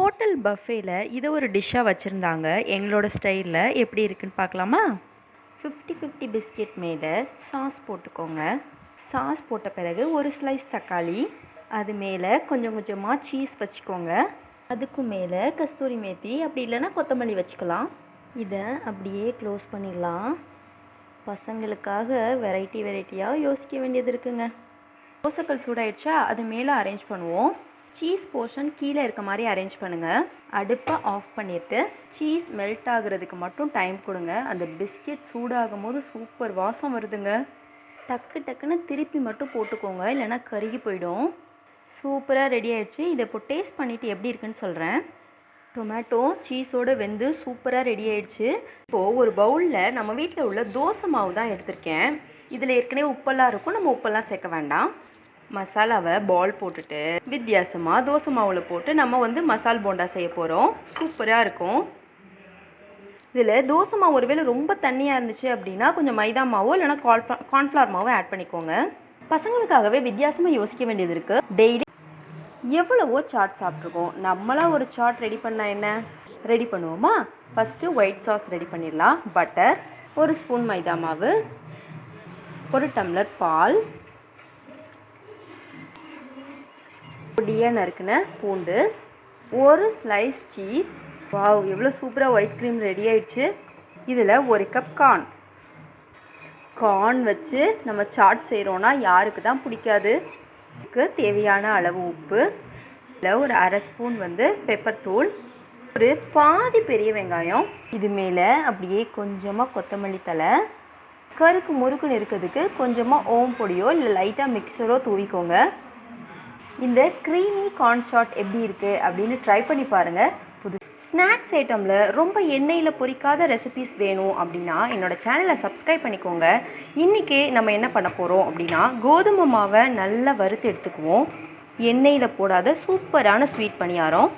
Hotel பஃபேல இதை ஒரு டிஷ்ஷாக வச்சுருந்தாங்க. எங்களோட ஸ்டைலில் எப்படி இருக்குன்னு பார்க்கலாமா? 50-50 பிஸ்கெட் மேலே சாஸ் போட்டுக்கோங்க. சாஸ் போட்ட பிறகு ஒரு ஸ்லைஸ் தக்காளி, அது மேலே கொஞ்சம் கொஞ்சமாக சீஸ் வச்சுக்கோங்க. அதுக்கு மேலே கஸ்தூரி மேத்தி, அப்படி இல்லைன்னா கொத்தமல்லி வச்சுக்கலாம். இதை அப்படியே க்ளோஸ் பண்ணிடலாம். பசங்களுக்காக வெரைட்டியாக யோசிக்க வேண்டியது இருக்குங்க. தோசைக்கல் சூடாயிடுச்சா, அது மேலே அரேஞ்ச் பண்ணுவோம். சீஸ் போர்ஷன் கீழே இருக்க மாதிரி அரேஞ்ச் பண்ணுங்கள். அடுப்பை ஆஃப் பண்ணிவிட்டு சீஸ் மெல்ட் ஆகுறதுக்கு மட்டும் டைம் கொடுங்க. அந்த பிஸ்கெட் சூடாகும் போது சூப்பர் வாசம் வருதுங்க. டக்குன்னு திருப்பி மட்டும் போட்டுக்கோங்க, இல்லைன்னா கருகி போயிடும். சூப்பராக ரெடி ஆகிடுச்சு. இதை இப்போ டேஸ்ட் பண்ணிவிட்டு எப்படி இருக்குன்னு சொல்கிறேன். டொமேட்டோ சீஸோடு வெந்து சூப்பராக ரெடி ஆகிடுச்சு. இப்போது ஒரு பவுலில் நம்ம வீட்டில் உள்ள தோசை மாவு தான் எடுத்திருக்கேன். இதில் ஏற்கனவே உப்பெல்லாம் இருக்கும், நம்ம உப்பெல்லாம் சேர்க்க வேண்டாம். மசாலாவை பால் போட்டுட்டு வித்தியாசமாக தோசை மாவில் போட்டு நம்ம மசால் போண்டா செய்ய போகிறோம். சூப்பராக இருக்கும். இதில் தோசை மாவு ஒருவேளை ரொம்ப தண்ணியாக இருந்துச்சு அப்படின்னா கொஞ்சம் மைதா மாவோ இல்லைனா கார்ன்ஃப்ளவர் மாவோ ஆட் பண்ணிக்கோங்க. பசங்களுக்காகவே வித்தியாசமாக யோசிக்க வேண்டியது இருக்குது. டெய்லி எவ்வளவோ சாட் சாப்பிட்ருக்கோம். நம்மளாம் ஒரு சாட் ரெடி பண்ணால் என்ன ரெடி பண்ணுவோமா? ஃபஸ்ட்டு ஒயிட் சாஸ் ரெடி பண்ணிடலாம். பட்டர், ஒரு ஸ்பூன் மைதா மாவு, ஒரு டம்ளர் பால், பொடியாக நறுக்குன பூண்டு, ஒரு ஸ்லைஸ் சீஸ். வாவ், எவ்வளோ சூப்பராக ஒயிட் க்ரீம் ரெடி ஆயிடுச்சு. இதில் ஒரு கப் கார்ன் வச்சு நம்ம சாட் செய்கிறோன்னா யாருக்கு தான் பிடிக்காது. இதுக்கு தேவையான அளவு உப்பு, இதில் ஒரு அரை ஸ்பூன் பெப்பர் தூள், ஒரு பாதி பெரிய வெங்காயம், இது மேலே அப்படியே கொஞ்சமாக கொத்தமல்லி தழை, கருக்கு முறுக்குன்னு இருக்கிறதுக்கு கொஞ்சமாக ஓம் பொடியோ இல்லை லைட்டாக மிக்சரோ தூவிக்கோங்க. இந்த க்ரீமி கார்ன் சாட் எப்படி இருக்குது அப்படின்னு ட்ரை பண்ணி பாருங்கள். புது ஸ்நாக்ஸ் ஐட்டமில் ரொம்ப எண்ணெயில் பொரிக்காத ரெசிபீஸ் வேணும் அப்படின்னா என்னோடய சேனலை சப்ஸ்கிரைப் பண்ணிக்கோங்க. இன்றைக்கி நம்ம என்ன பண்ண போகிறோம் அப்படின்னா, கோதுமை மாவை நல்லா வறுத்து எடுத்துக்குவோம். எண்ணெயில் போடாத சூப்பரான ஸ்வீட் பணியாரம்.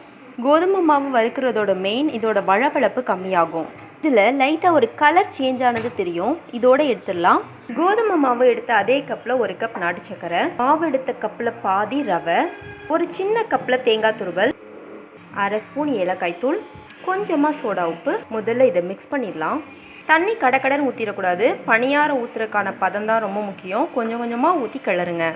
கோதுமை மாவு வறுக்கிறதோட மெயின் இதோட வழவழப்பு கம்மியாகும். இதில் லைட்டாக ஒரு கலர் சேஞ்ச் ஆனது தெரியும். இதோடு எடுத்துடலாம். கோதுமை மாவு எடுத்த அதே கப்பில் ஒரு கப் நாட்டு சக்கரை, மாவு எடுத்த கப்பில் பாதி ரவை, ஒரு சின்ன கப்பில் தேங்காய் துருவல், அரை ஸ்பூன் ஏலக்காய் தூள், கொஞ்சமாக சோடா உப்பு. முதல்ல இதை மிக்ஸ் பண்ணிடலாம். தண்ணி கடன்னு ஊற்றிடக்கூடாது. பணியாரம் ஊற்றுறதுக்கான பதம் தான் ரொம்ப முக்கியம். கொஞ்சமாக ஊற்றி கிளறுங்க.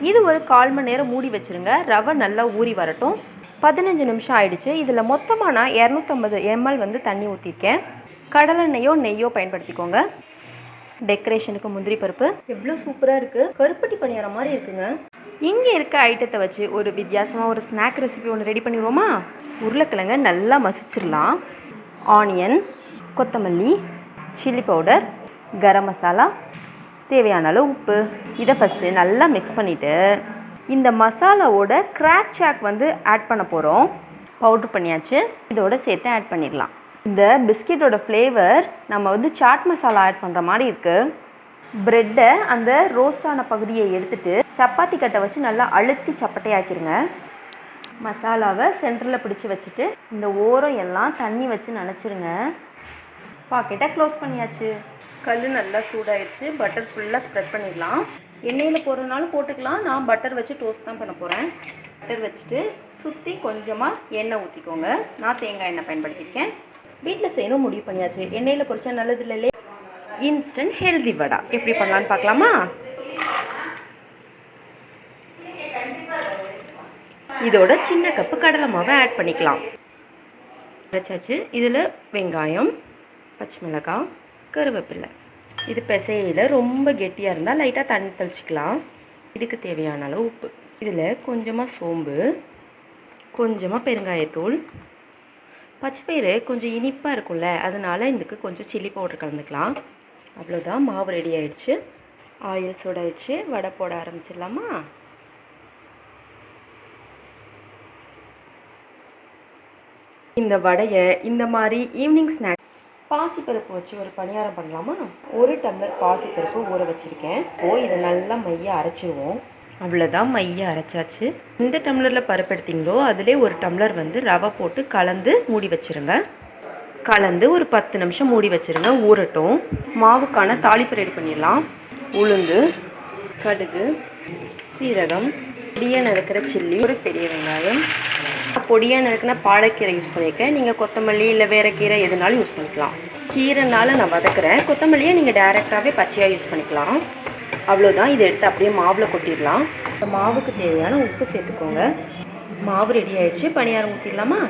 இது ஒரு 1/4 மணி நேரம் மூடி வச்சுருங்க. ரவை நல்லா ஊறி வரட்டும். 15 நிமிஷம் ஆயிடுச்சு. இதில் மொத்தமாக நான் 250 ml தண்ணி ஊற்றிருக்கேன். கடலெண்ணெயோ நெய்யோ பயன்படுத்திக்கோங்க. டெக்கரேஷனுக்கு முந்திரி பருப்பு. எவ்வளோ சூப்பராக இருக்குது. கருப்பட்டி பணியாரம் மாதிரி இருக்குங்க. இங்கே இருக்க ஐட்டத்தை வச்சு ஒரு வித்தியாசமாக ஒரு ஸ்நாக் ரெசிபி ஒன்று ரெடி பண்ணிடுவோமா? உருளைக்கிழங்க நல்லா மசிச்சிடலாம். ஆனியன், கொத்தமல்லி, சில்லி பவுடர், கரம் மசாலா, தேவையான அளவு உப்பு. இதை ஃபஸ்ட்டு நல்லா மிக்ஸ் பண்ணிவிட்டு இந்த மசாலாவோட கிராக் சாக் ஆட் பண்ண போகிறோம். பவுட்ரு பண்ணியாச்சு. இதோட சேர்த்து ஆட் பண்ணிடலாம். இந்த பிஸ்கெட்டோட ஃப்ளேவர் நம்ம சாட் மசாலா ஆட் பண்ணுற மாதிரி இருக்குது. ப்ரெட்டை அந்த ரோஸ்டான பகுதியை எடுத்துகிட்டு சப்பாத்தி கட்டை வச்சு நல்லா அழுத்தி சப்பட்டையாக்கிடுங்க. மசாலாவை சென்டரில் பிடிச்சி வச்சுட்டு இந்த ஓரம் எல்லாம் தண்ணி வச்சு நனைச்சிருங்க. பாக்கெட்டை க்ளோஸ் பண்ணியாச்சு. கல் நல்லா சூடாயிடுச்சு. பட்டர் ஃபுல்லாக ஸ்ப்ரெட் பண்ணிடலாம். எண்ணெயில் போடுறதுனாலும் போட்டுக்கலாம். நான் பட்டர் வச்சு டோஸ்ட் தான் பண்ண போகிறேன். பட்டர் வச்சுட்டு சுற்றி கொஞ்சமாக எண்ணெய் ஊற்றிக்கோங்க. நான் தேங்காய் எண்ணெய் பயன்படுத்தியிருக்கேன். வீட்டில் செய்யணும் முடிவு பண்ணியாச்சு. எண்ணெயில் பொரிச்சா நல்லது இல்லையே. இன்ஸ்டன்ட் ஹெல்தி வடை எப்படி பண்ணலான்னு பார்க்கலாமா? இதோட சின்ன கப்பு கடலை மாவை ஆட் பண்ணிக்கலாம். அரைச்சாச்சு. இதில் வெங்காயம், பச்சை மிளகாய், கருவேப்பிலை. இது பிசையில் ரொம்ப கெட்டியாக இருந்தால் லைட்டாக தண்ணி தெளிச்சிக்கலாம். இதுக்கு தேவையான அளவு உப்பு. இதில் கொஞ்சமாக சோம்பு, கொஞ்சமாக பெருங்காயத்தூள், பச்சைப்பயிறு கொஞ்சம் இனிப்பாக இருக்கும்ல, அதனால் இதுக்கு கொஞ்சம் சில்லி பவுடர் கலந்துக்கலாம். அவ்வளோதான், மாவு ரெடி ஆகிடுச்சு. ஆயில் சூடாயிடுச்சு. வடை போட ஆரம்பிச்சிடலாமா? இந்த வடையை இந்த மாதிரி ஈவினிங் ஸ்நாக்ஸ் பாசிப்பருப்பு வச்சு ஒரு பணியாரம் பண்ணலாமா? 1 டம்ளர் பாசிப்பருப்பு ஊற வச்சுருக்கேன். இதை நல்லா மைய அரைச்சிடுவோம். அவ்வளோதான், மைய அரைச்சாச்சு. இந்த டம்ளரில் பருப்பு எடுத்திங்களோ அதிலே 1 டம்ளர் ரவை போட்டு கலந்து மூடி வச்சுருங்க. கலந்து ஒரு 10 நிமிஷம் மூடி வச்சுருங்க, ஊறட்டும். மாவுக்கான தாளிப்பு ரெடி பண்ணிடலாம். உளுந்து, கடுகு, சீரகம், பொடியாக நறுக்கிற சில்லி, ஒரு பெரிய வெங்காயம், பொடியாக நறுக்குனா பாலக்கீரை யூஸ் பண்ணியிருக்கேன். நீங்கள் கொத்தமல்லி இல்லை வேறு கீரை எதுனாலும் யூஸ் பண்ணிக்கலாம். கீரைனால நான் வதக்குறேன். கொத்தமல்லியை நீங்கள் டைரெக்டாகவே பச்சையாக யூஸ் பண்ணிக்கலாம். அவ்வளோதான். இதை எடுத்து அப்படியே மாவில் கொட்டிடலாம். இந்த மாவுக்கு தேவையான உப்பு சேர்த்துக்கோங்க. மாவு ரெடி ஆகிடுச்சு. பணியாரம் ஊற்றிடலாமா?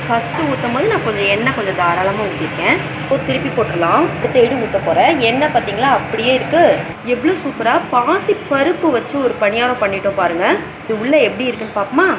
ஃபஸ்ட்டு ஊற்றும் போது நான் கொஞ்சம் எண்ணெய் கொஞ்சம் தாராளமாக ஊற்றிருக்கேன். திருப்பி போட்டுடலாம். அடுத்த ஊற்ற போகிறேன். எண்ணெய் பார்த்தீங்களா அப்படியே இருக்குது. எவ்வளோ சூப்பராக பாசி பருப்பு வச்சு ஒரு பணியாரம் பண்ணிட்டோம் பாருங்கள். இது உள்ளே எப்படி இருக்குன்னு பார்ப்போமா?